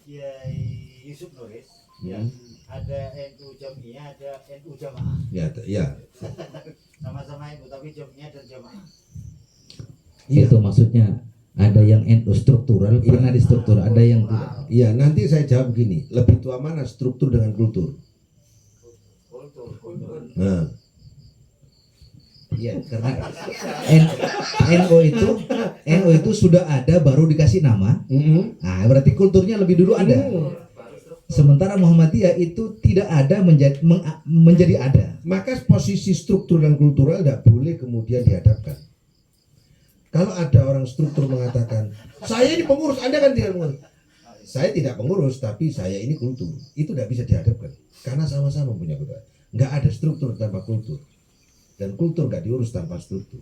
Kiai Yusuf Nuris yang ada NU Jamiah, ada NU Jamaah. Ya. Sama-sama NU tapi Jamiah dan Jamaah. Itu maksudnya ada yang NU struktural, pernah di struktur, ada yang tidak. Iya, nanti saya jawab begini, lebih tua mana struktur dengan kultur? Kultur. Nah, Iya, karena NU itu sudah ada baru dikasih nama. Nah, berarti kulturnya lebih dulu ada. Sementara Muhammadiyah itu tidak ada menjadi ada. maka posisi struktur dan kultural tidak boleh kemudian dihadapkan. Kalau ada orang struktur mengatakan, saya ini pengurus, Anda kan tidak pengurus. Saya tidak pengurus, tapi saya ini kultur. Itu tidak bisa dihadapkan. Karena sama-sama punya kultur. Nggak ada struktur tanpa kultur. Dan kultur nggak diurus tanpa struktur.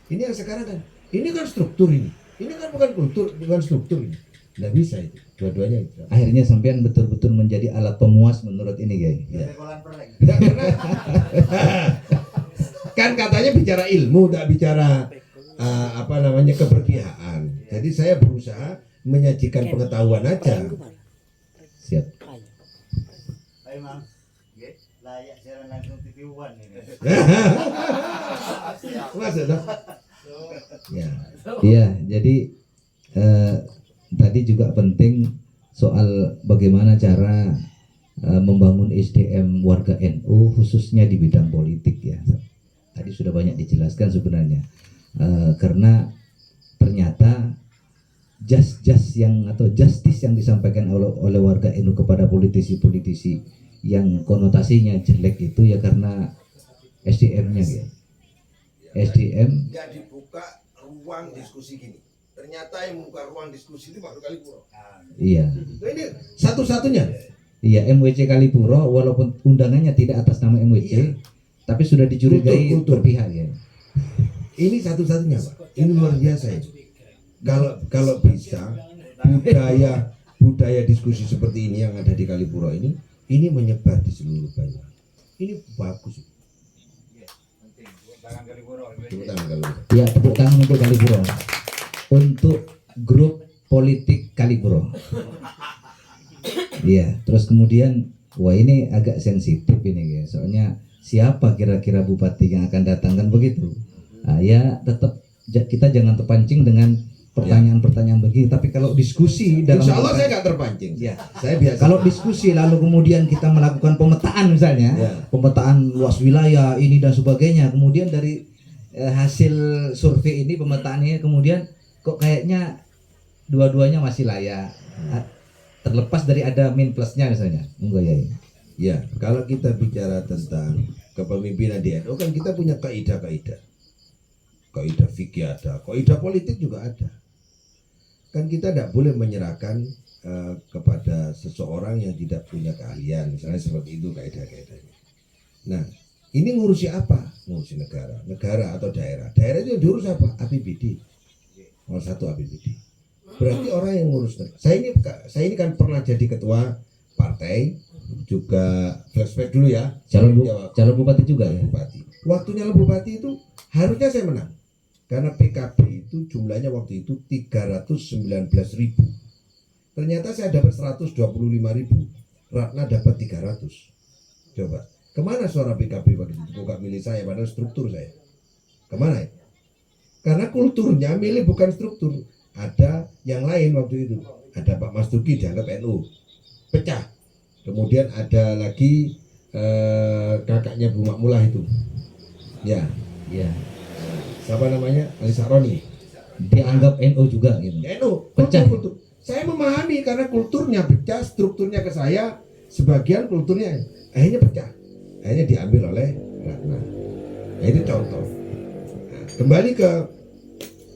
Ini yang sekarang kan, ini kan struktur ini. Ini kan bukan kultur, bukan struktur ini. Nggak bisa itu, dua-duanya itu. Akhirnya sampean betul-betul menjadi alat pemuas menurut ini, guys. Ya. Kan katanya bicara ilmu, tidak bicara keberpihakan. Jadi saya berusaha menyajikan pengetahuan aja. Siap. Baik, Mang. Layak siaran langsung TV One ini. Masuk dong. Ya. Iya, jadi tadi juga penting soal bagaimana cara membangun SDM warga NU khususnya di bidang politik ya. Tadi sudah banyak dijelaskan sebenarnya, karena ternyata justice yang disampaikan oleh warga NU kepada politisi-politisi yang konotasinya jelek itu ya karena SDM-nya ya. SDM Nggak dibuka ruang diskusi gini. Ternyata yang membuka ruang diskusi itu baru Kalipuro. iya. Nah, ini satu-satunya. Iya, MWC Kalipuro walaupun undangannya tidak atas nama MWC, tapi sudah dicurigai Kultur. berpihak ya. Ini satu-satunya, Pak. Ini luar biasa ini. Kalau bisa budaya diskusi seperti ini yang ada di Kalipuro ini menyebar di seluruh Banyuwangi. Ini bagus. Tepuk tangan Kalipuro. Ya, tepuk tangan untuk Kalipuro. Untuk grup politik Kalipuro. Iya, terus kemudian wah ini agak sensitif ini ya. Soalnya siapa kira-kira bupati yang akan datang kan begitu. Nah, ya tetap kita jangan terpancing dengan pertanyaan-pertanyaan begini, tapi kalau diskusi dalam Insya Allah saya nggak terpancing. ya. Saya biasa. Kalau diskusi lalu kemudian kita melakukan pemetaan misalnya, pemetaan luas wilayah ini dan sebagainya, kemudian dari hasil survei ini pemetaannya kemudian kok kayaknya dua-duanya masih layak, terlepas dari ada min plusnya misalnya, enggak ya? Ya, kalau kita bicara tentang kepemimpinan di NU kan kita punya kaidah-kaidah. Kaidah fikih ada, kaidah politik juga ada. Kan kita tidak boleh menyerahkan kepada seseorang yang tidak punya keahlian, misalnya seperti itu kaidah-kaidahnya. Nah, ini ngurusi apa? Ngurusi negara atau daerah. Daerah itu yang diurus apa? APBD. Nomor satu APBD. Berarti orang yang ngurus. Saya ini kan pernah jadi ketua partai, juga flashback dulu ya. Calon bupati juga ya. Bupati. Waktu nyalon bupati itu harusnya saya menang. Karena PKB itu jumlahnya waktu itu 319.000. Ternyata saya dapat 125.000. Ratna dapat 300. Coba, kemana suara PKB waktu itu? Kok milih saya padahal struktur saya? Kemana ya? Karena kulturnya milih bukan struktur. Ada yang lain waktu itu. Ada Pak Mas Duki dianggap NU. Pecah. Kemudian ada lagi kakaknya Bu Makmulah itu. Ya. Siapa namanya? Ali Saroni. Dianggap NU juga gitu. NU Pecah. kultur. Saya memahami karena kulturnya pecah, strukturnya ke saya, sebagian kulturnya akhirnya pecah. Akhirnya diambil oleh Ratna. Nah, itu contoh. Nah, kembali ke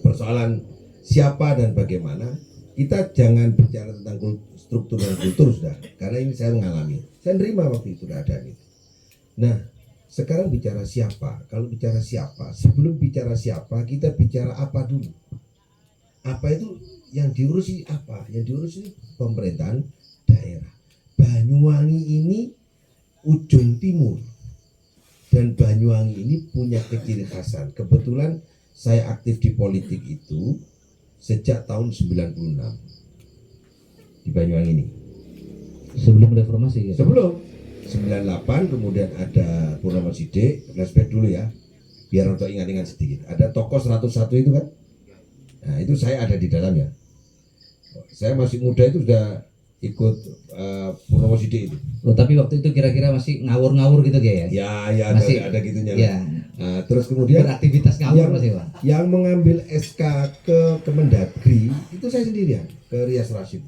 persoalan siapa dan bagaimana, kita jangan bicara tentang struktur dan kultur sudah, karena ini saya mengalami. Saya nerima waktu itu sudah ada gitu. Nah, sekarang bicara siapa? Kalau bicara siapa, sebelum bicara siapa, kita bicara apa dulu. Apa itu yang diurusi apa? Yang diurusi pemerintahan daerah. Banyuwangi ini ujung timur. Dan Banyuwangi ini punya keciri khasan. Kebetulan saya aktif di politik itu sejak tahun 96 di Banyuwangi ini. Sebelum reformasi ya. Sebelum 98 kemudian ada Purnomo Sidik, flashback dulu ya, biar untuk ingat-ingat sedikit. Ada tokoh 101 itu kan, nah itu saya ada di dalamnya. Saya masih muda itu sudah ikut Purnomo Sidik itu. Oh, tapi waktu itu kira-kira masih ngawur-ngawur gitu kayak ya? Ya Masih. ada gitunya. Ya. Nah, terus kemudian Beraktivitas ngawur masih Pak. yang mengambil SK ke Kemendagri itu saya sendirian, ke Rias Rasyid,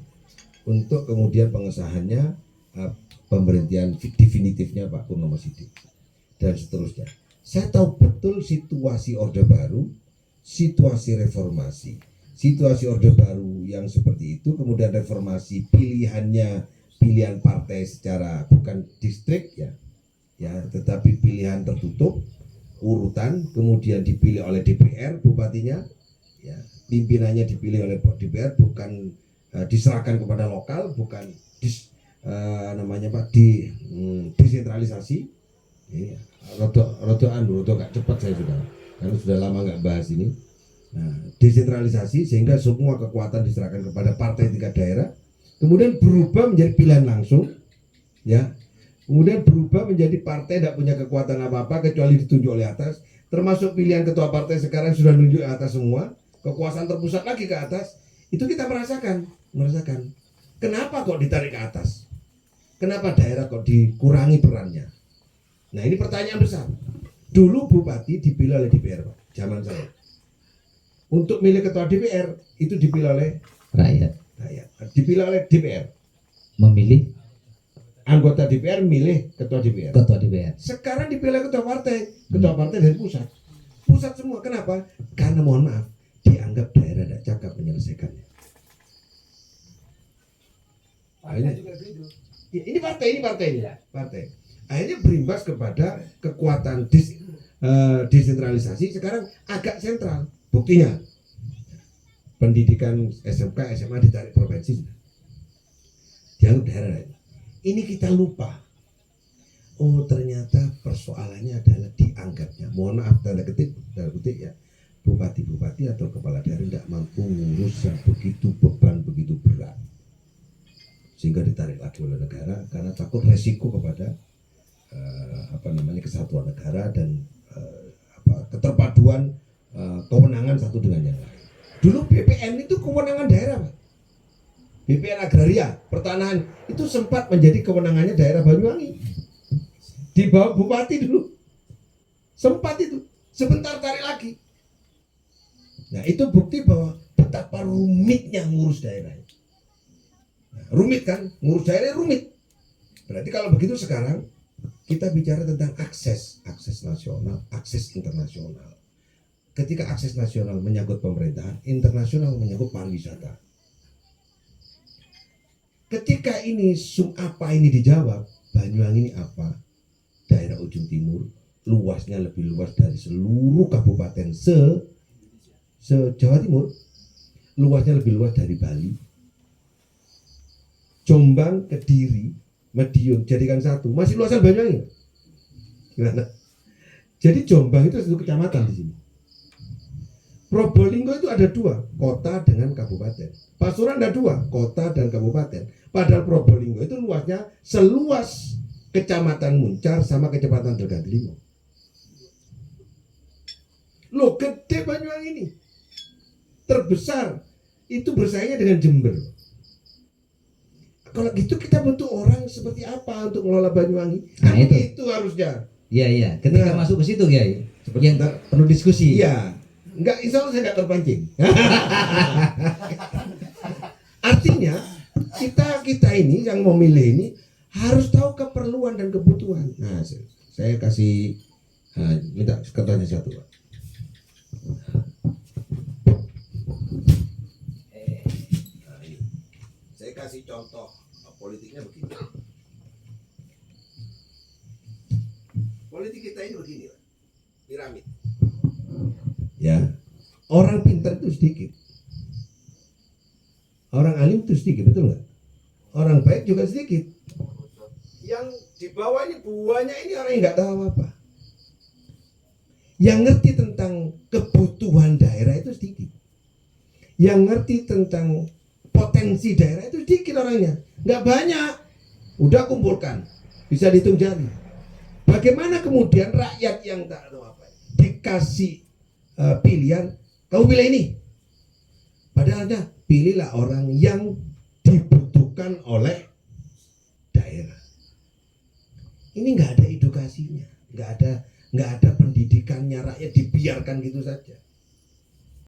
untuk kemudian pengesahannya pemberhentian definitifnya Pak Purnomo Sidik dan seterusnya. Saya tahu betul situasi Orde Baru, situasi reformasi, situasi Orde Baru yang seperti itu, kemudian reformasi pilihannya pilihan partai secara bukan distrik ya, tetapi pilihan tertutup urutan, kemudian dipilih oleh DPR bupatinya, ya, pimpinannya dipilih oleh DPR, bukan diserahkan kepada lokal, bukan desentralisasi. Ini rodo gak cepat saya sudah, karena sudah lama nggak bahas ini. Nah, desentralisasi sehingga semua kekuatan diserahkan kepada partai tingkat daerah, kemudian berubah menjadi pilihan langsung, ya. Kemudian berubah menjadi partai tidak punya kekuatan apa-apa kecuali ditunjuk oleh atas, termasuk pilihan ketua partai sekarang sudah nunjuk atas semua, kekuasaan terpusat lagi ke atas. Itu kita merasakan. Kenapa kok ditarik ke atas? Kenapa daerah kok dikurangi perannya? Nah, ini pertanyaan besar. Dulu bupati dipilih oleh DPR, Pak, zaman saya. Untuk milih ketua DPR itu dipilih oleh Rakyat. Dipilih oleh DPR. Memilih Anggota DPR milih ketua DPR. ketua DPR. Sekarang dipilih ketua partai dari pusat. Pusat semua. Kenapa? Karena mohon maaf, dianggap daerah tidak cakap menyelesaikannya. Ini partai. Akhirnya berimbas kepada kekuatan desentralisasi sekarang agak sentral. Buktinya pendidikan SMK, SMA ditarik provinsi, dianggap daerah lain. Ini kita lupa. Oh, ternyata persoalannya adalah dianggapnya, mohon maaf tanda kutip ya, bupati-bupati atau kepala daerah tidak mampu ngurus yang begitu beban begitu berat, sehingga ditarik lagi oleh negara karena takut resiko kepada kesatuan negara dan keterpaduan kewenangan satu dengan yang lain. Dulu BPN itu kewenangan daerah, Pak. BPN Agraria, pertanahan itu sempat menjadi kewenangannya daerah Banyuwangi. Di bawah bupati dulu. Sempat itu, sebentar tarik lagi. Nah, itu bukti bahwa betapa rumitnya ngurus daerah. Nah, rumit kan? Ngurus daerah rumit. Berarti kalau begitu sekarang kita bicara tentang akses nasional, akses internasional. Ketika akses nasional menyangkut pemerintahan, internasional menyangkut pariwisata. Ketika ini apa ini dijawab, Banyuwangi ini apa? Daerah ujung timur, luasnya lebih luas dari seluruh kabupaten se-Jawa Timur. Luasnya lebih luas dari Bali. Jombang, Kediri, Madiun jadikan satu. Masih luasan Banyuwangi. Gimana? Jadi Jombang itu satu kecamatan di sini. Probolinggo itu ada 2, kota dengan kabupaten. Pasuruan ada 2, kota dan kabupaten. Padahal Probolinggo itu luasnya seluas kecamatan Muncar sama kecamatan Delgadilimo. Loh, gede Banyuwangi ini. Terbesar. Itu bersaingnya dengan Jember. Kalau gitu kita butuh orang seperti apa untuk mengelola Banyuwangi? Nah, itu harusnya. Iya. Ketika masuk ke situ, Kiai, yang perlu diskusi. Iya. Enggak, insya Allah saya enggak terpancing. Artinya kita ini yang memilih ini harus tahu keperluan dan kebutuhan. Nah, saya kasih minta kertasnya satu, Pak. Nah, ini. Saya kasih contoh politiknya begini. Politik kita ini begini, Pak. Piramid. Ya, orang pintar itu sedikit, orang alim itu sedikit, betul nggak? Orang baik juga sedikit. Yang di bawah ini buahnya ini orang yang nggak tahu apa. Yang ngerti tentang kebutuhan daerah itu sedikit. yang ngerti tentang potensi daerah itu sedikit orangnya, nggak banyak. Udah kumpulkan, bisa dihitung jari. Bagaimana kemudian rakyat yang tak tahu apa dikasih pilihan, kamu pilih ini. Padahalnya pilihlah orang yang dibutuhkan oleh daerah. Ini nggak ada edukasinya, nggak ada pendidikannya, rakyat dibiarkan gitu saja.